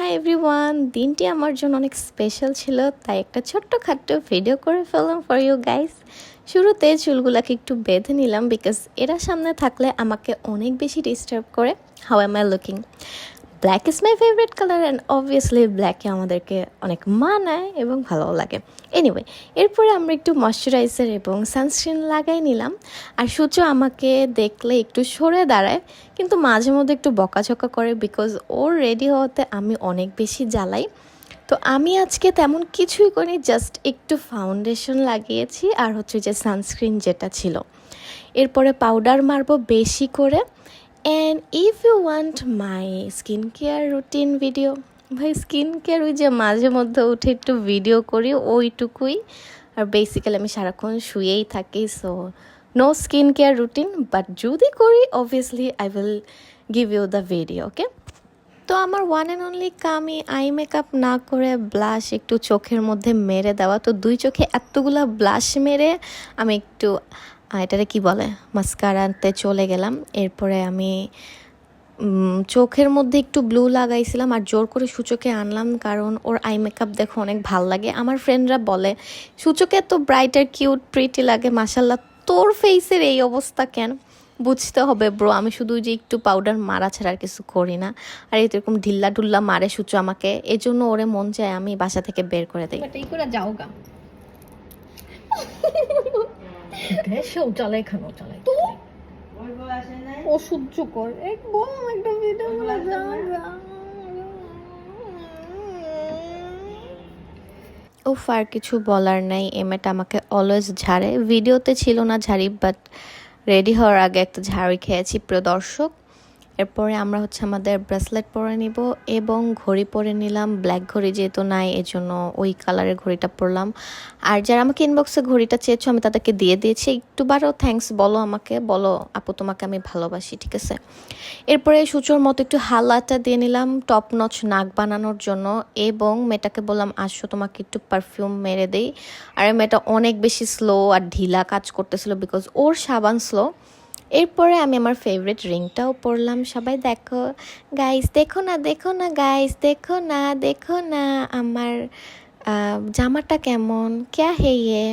Hi everyone, দিনটি আমার জন্য অনেক স্পেশাল ছিল, তাই একটা ছোট্টখাট্ট ভিডিও করে ফেললাম ফর ইউ গাইস। শুরুতে চুলগুলাকে একটু বেঁধে নিলাম বিকজ এরা সামনে থাকলে আমাকে অনেক বেশি ডিস্টার্ব করে। How am I looking? Black is my favourite colour and obviously ব্ল্যাকে আমাদেরকে অনেক মানায় এবং ভালো লাগে। এনিওয়ে, এরপরে আমরা একটু ময়শ্চারাইজার এবং সানস্ক্রিন লাগাই নিলাম। আর সূর্য আমাকে দেখলে একটু সরে দাঁড়ায়, কিন্তু মাঝে মধ্যে একটু বকাঝকা করে বিকজ ওর রেডি হওয়াতে আমি অনেক বেশি জ্বালাই। তো আমি আজকে তেমন কিছুই করিনি, জাস্ট একটু ফাউন্ডেশন লাগিয়েছি আর হচ্ছে যে সানস্ক্রিন যেটা ছিল। এরপরে পাউডার মারবো বেশি করে। And if you want my skin care routine video, ভাই স্কিন কেয়ার ওই যে মাঝে মধ্যে উঠে একটু ভিডিও করি ওইটুকুই। আর বেসিক্যালি আমি সারাক্ষণ শুয়েই থাকি, so no skin care routine, but যদি করি obviously I will give you the video, okay? তো আমার ওয়ান অ্যান্ড অনলি কামই আই মেকআপ না করে ব্লাশ একটু চোখের মধ্যে মেরে দেওয়া। তো দুই চোখে এতগুলা ব্লাশ মেরে আমি একটু এটারে কি বলে মাস্কারাতে চলে গেলাম। এরপরে আমি চোখের মধ্যে একটু ব্লু লাগাইছিলাম আর জোর করে সূচকে আনলাম, কারণ ওর আই মেকআপ দেখো অনেক ভাল লাগে। আমার ফ্রেন্ডরা বলে সূচকে তো ব্রাইট আর কিউট প্রিটি লাগে, মাশাল্লাহ তোর ফেসের এই অবস্থা কেন? বুঝতে হবে ব্রো, আমি শুধু যে একটু পাউডার মারা ছাড়া আর কিছু করি না। আর এরকম ঢিল্লা ডুল্লা মারে সূচ আমাকে, এই জন্য ওরে মন চায় আমি বাসা থেকে বের করে দিই। এই করে যাও গা শৌচালয় খানো চালাই তো অসহ্য কর একদম একটা ভিডিও গুলো যাও গা। উফ, আর কিছু বলার নাই, এমেটা আমাকে অলওয়েজ ঝাড়ে। ভিডিওতে ছিল না ঝাড়ি, বাট রেডি হওয়ার আগে একটা ঝাড়ি খেয়েছি প্রিয় দর্শক। এরপরে আমরা হচ্ছে আমাদের ব্রেসলেট পরে নিব এবং ঘড়ি পরে নিলাম। ব্ল্যাক ঘড়ি যেহেতু নাই এজন্য ওই কালারের ঘড়িটা পরলাম। আর যারা আমাকে ইনবক্সে ঘড়িটা চেয়েছো আমি তাদেরকে দিয়ে দিয়েছি। একটুবারও থ্যাঙ্কস বলো আমাকে, বলো আপু তোমাকে আমি ভালোবাসি, ঠিক আছে? এরপরে সূচোর মতো একটু হালাটা দিয়ে নিলাম টপ নচ নাক বানানোর জন্য, এবং মেয়েটাকে বললাম আসো তোমাকে একটু পারফিউম মেরে দেই। আর মেয়েটা অনেক বেশি স্লো আর ঢিলা কাজ করতেছিল বিকজ ওর সাবান স্লো। এরপরে আমি আমার ফেভারিট রিংটাও পরলাম। সবাই দেখো গাইস, দেখো না দেখো না গাইস, দেখো না দেখো না আমার জামাটা কেমন, ক্যা হে ইয়ে।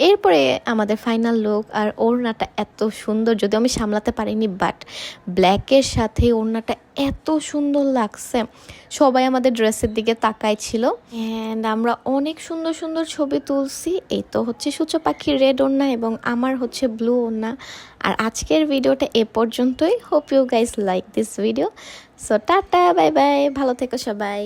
এরপরে আমাদের ফাইনাল লুক, আর ওড়নাটা এত সুন্দর, যদিও আমি সামলাতে পারিনি, বাট ব্ল্যাকের সাথে ওড়নাটা এত সুন্দর লাগছে। সবাই আমাদের ড্রেসের দিকে তাকাইছিল অ্যান্ড আমরা অনেক সুন্দর সুন্দর ছবি তুলছি। এই তো হচ্ছে সূচো পাখির রেড ওড়না এবং আমার হচ্ছে ব্লু ওড়না। আর আজকের ভিডিওটা এ পর্যন্তই। Hope you guys like this video. So টাটা, বাই বাই, ভালো থেকো সবাই।